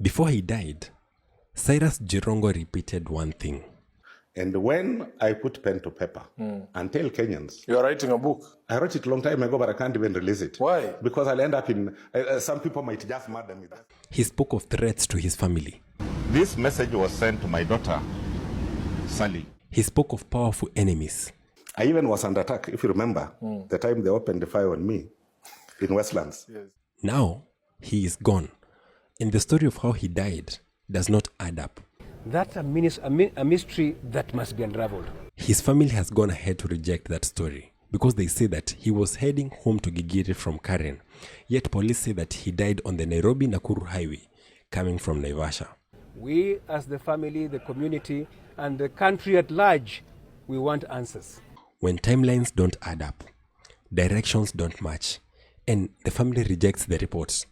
Before he died, Cyrus Jirongo repeated one thing. And when I put pen to paper and tell Kenyans... You are writing a book? I wrote it a long time ago, but I can't even release it. Why? Because I'll end up in... some people might just murder me. He spoke of threats to his family. This message was sent to my daughter, Sally. He spoke of powerful enemies. I even was under attack, if you remember, the time they opened the fire on me in Westlands. Yes. Now, he is gone. And the story of how he died does not add up. That's a mystery that must be unraveled. His family has gone ahead to reject that story because they say that he was heading home to Gigiri from Karen. Yet police say that he died on the Nairobi-Nakuru highway coming from Naivasha. We as the family, the community, and the country at large, we want answers. When timelines don't add up, directions don't match, and the family rejects the reports,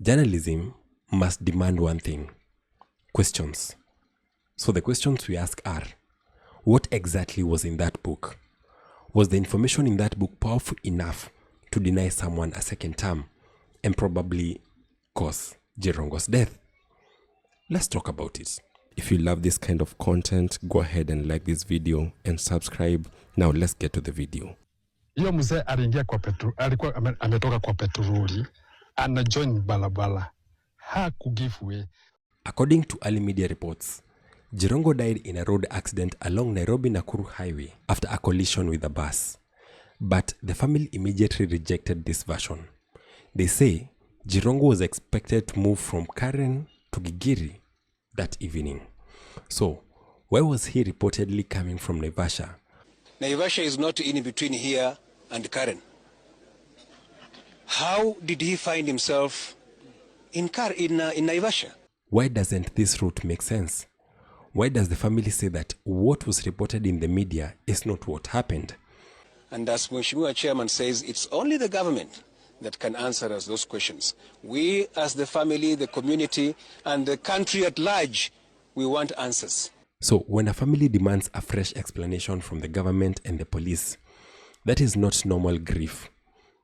journalism must demand one thing: questions. So the questions we ask are, what exactly was in that book? Was the information in that book powerful enough to deny someone a second term and probably cause Jirongo's death? Let's talk about it. If you love this kind of content, go ahead and like this video and subscribe. Now let's get to the video. Hiyo mzee aliingia kwa petrol, alikuwa ametoka kwa petroli, ana join balabala. Haku give way. According to early media reports, Jirongo died in a road accident along Nairobi-Nakuru highway after a collision with a bus. But the family immediately rejected this version. They say Jirongo was expected to move from Karen to Gigiri that evening. So, where was he reportedly coming from Naivasha? Naivasha is not in between here and Karen. How did he find himself in Naivasha? Why doesn't this route make sense? Why does the family say that what was reported in the media is not what happened? And as Mheshimiwa Chairman says, it's only the government that can answer us those questions. We as the family, the community, and the country at large, we want answers. So when a family demands a fresh explanation from the government and the police, that is not normal grief.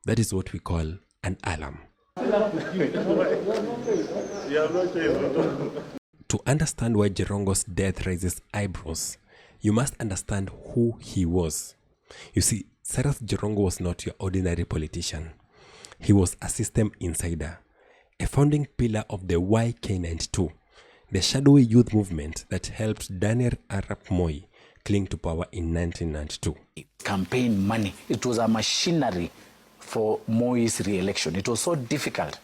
That is what we call an alarm. To understand why Jirongo's death raises eyebrows, you must understand who he was. You see, Cyrus Jirongo was not your ordinary politician. He was a system insider, a founding pillar of the YK92, the shadowy youth movement that helped Daniel Arap Moi cling to power in 1992. Campaign money, it was a machinery for Moi's re-election. It was so difficult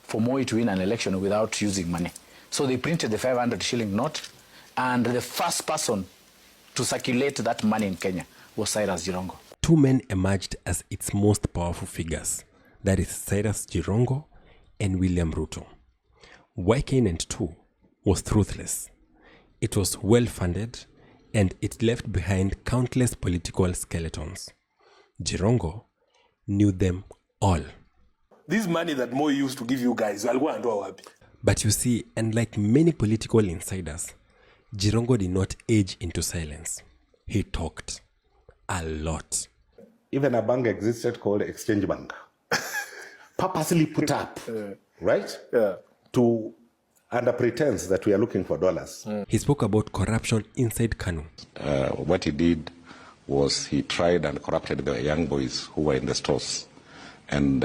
for Moi to win an election without using money. So they printed the 500 shilling note, and the first person to circulate that money in Kenya was Cyrus Jirongo. Two men emerged as its most powerful figures. That is Cyrus Jirongo and William Ruto. YK92 was ruthless. It was well-funded, and it left behind countless political skeletons. Jirongo knew them all. This money that Moi used to give you guys, I'll go and do our happy. But you see, unlike many political insiders, Jirongo did not age into silence. He talked a lot. Even a bank existed called Exchange Bank. Purposely put up, right? Yeah. To under pretense that we are looking for dollars. He spoke about corruption inside Kanu. What he did was he tried and corrupted the young boys who were in the stores. And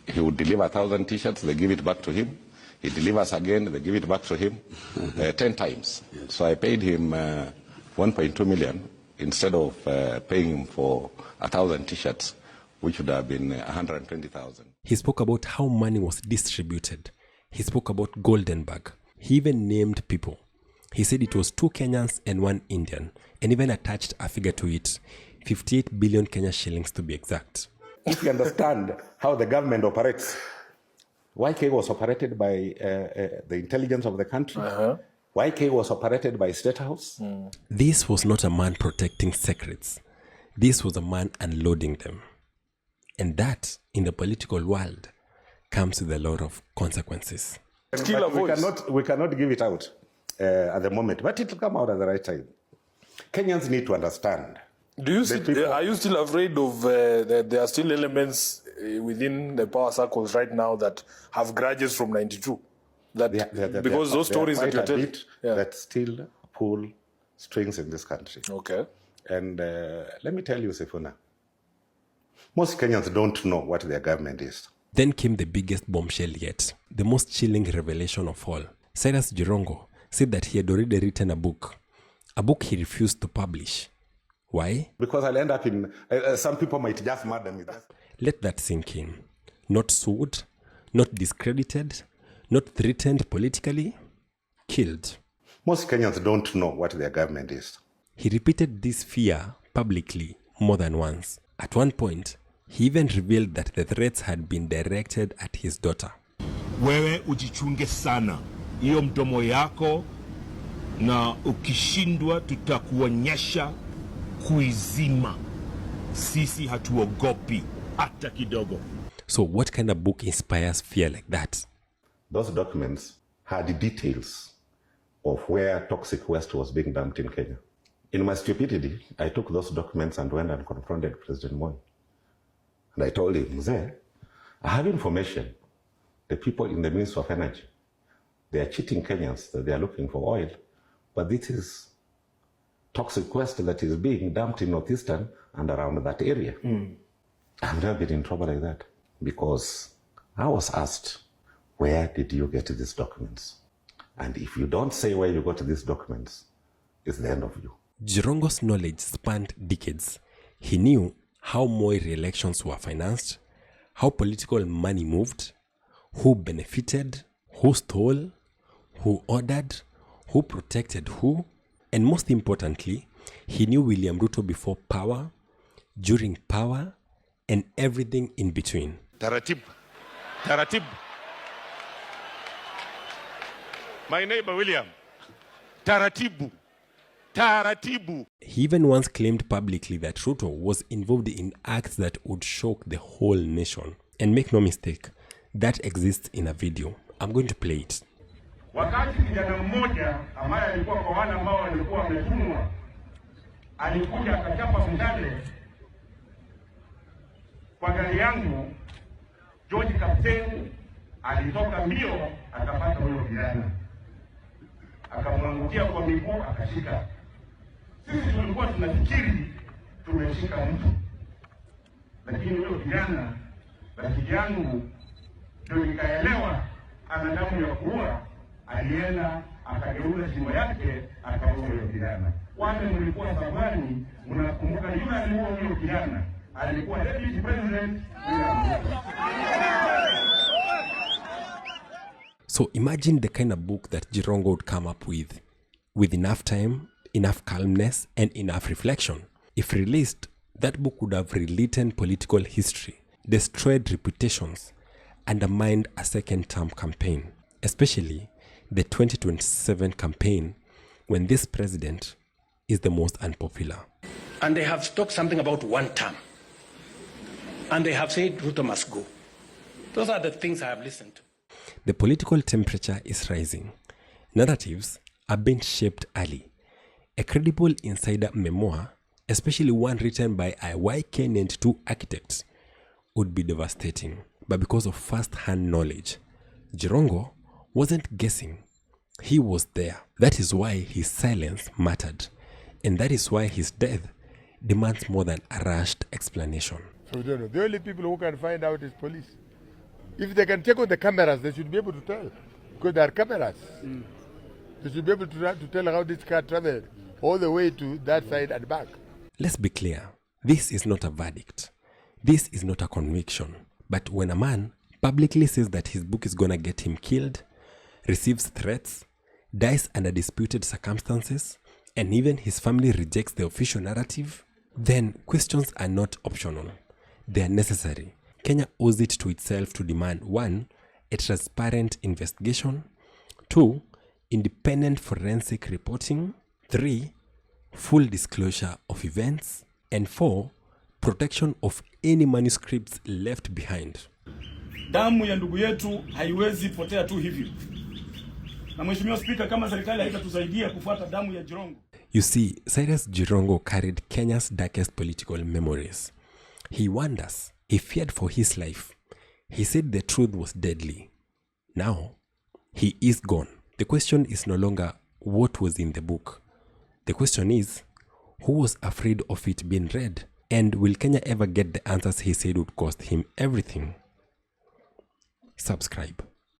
he would deliver 1,000 t-shirts, they give it back to him. He delivers again, they give it back to him 10 times. Yes. So I paid him 1.2 million instead of paying him for 1,000 t-shirts, which would have been 120,000. He spoke about how money was distributed. He spoke about Goldenberg. He even named people. He said it was 2 Kenyans and 1 Indian, and even attached a figure to it, 58 billion Kenya shillings to be exact. If you understand how the government operates, YK was operated by the intelligence of the country. YK was operated by State House. This was not a man protecting secrets. This was a man unloading them. And that, in the political world, comes with a lot of consequences. We cannot give it out at the moment, but it will come out at the right time. Kenyans need to understand. Are you still afraid of that there are still elements within the power circles right now that have grudges from 92? That because those stories that you're telling, that still pull strings in this country. Okay. And let me tell you, Sifuna, most Kenyans don't know what their government is. Then came the biggest bombshell yet, the most chilling revelation of all. Cyrus Jirongo said that he had already written a book he refused to publish. Why? Because I'll end up in, some people might just murder me. Let that sink in. Not sued, not discredited, not threatened politically, killed. Most Kenyans don't know what their government is. He repeated this fear publicly more than once. At one point, he even revealed that the threats had been directed at his daughter. Wewe ujichunge sana. Hiyo mdomo yako na ukishindwa tutakuonyesha kuizima. Sisi hatuogopi hata kidogo. So what kind of book inspires fear like that? Those documents had details of where toxic waste was being dumped in Kenya. In my stupidity, I took those documents and went and confronted President Moi. And I told him, Mzee, I have information. The people in the Ministry of Energy, they are cheating Kenyans that they are looking for oil. But this is toxic waste that is being dumped in Northeastern and around that area. I've never been in trouble like that because I was asked, where did you get these documents? And if you don't say where you got these documents, it's the end of you. Jirongo's knowledge spanned decades. He knew how Moi re-elections were financed, how political money moved, who benefited, who stole, who ordered, who protected who, and most importantly, he knew William Ruto before power, during power, and everything in between. Taratibu. Taratibu. My neighbor William. Taratibu. Taratibu. He even once claimed publicly that Ruto was involved in acts that would shock the whole nation. And make no mistake, that exists in a video. I'm going to play it. Wakati kijana mmoja ambaye alikuwa kwa wale ambao walikuwa wametumwa alikuja akachapa mshale kwa gari yangu, George Captain alitoka mbio akapata huyo kijana, akamwangukia kwa miguu akashika. Sisi tulikuwa tunafikiri tumeshika mtu, lakini huyo kijana, rafiki yangu, ndio nikaelewa ana damu ya kuua. Alienda akageuza shimo yake akaua huyo kijana. Wale mlikuwa zamani mnakumbuka yule aliua huyo kijana alikuwa deputy president. So imagine the kind of book that Jirongo would come up with enough time, enough calmness, and enough reflection. If released, that book would have rewritten political history, destroyed reputations, undermined a second-term campaign, especially the 2027 campaign, when this president is the most unpopular. And they have talked something about one term. And they have said Ruto must go. Those are the things I have listened to. The political temperature is rising. Narratives are being shaped early. A credible insider memoir, especially one written by a YK92 architect, would be devastating. But because of first-hand knowledge, Jirongo wasn't guessing. He was there. That is why his silence mattered. And that is why his death demands more than a rushed explanation. So we don't know. The only people who can find out is police. If they can check on the cameras, they should be able to tell. Because there are cameras. They should be able to tell how this car traveled all the way to that side and back. Let's be clear. This is not a verdict. This is not a conviction. But when a man publicly says that his book is gonna get him killed, receives threats, dies under disputed circumstances, and even his family rejects the official narrative, then questions are not optional. They are necessary. Kenya owes it to itself to demand 1. A transparent investigation, 2. Independent forensic reporting, 3. Full disclosure of events, and 4. Protection of any manuscripts left behind. Damu ya ndugu yetu haiwezi potea tu hivi. Na Mheshimiwa Spika, kama serikali haitatusaidia kufuata damu ya Jirongo. You see, Cyrus Jirongo carried Kenya's darkest political memories. He warned us. He feared for his life. He said the truth was deadly. Now, He is gone. The question is no longer what was in the book. The question is, who was afraid of it being read? And will Kenya ever get the answers he said would cost him everything? Subscribe.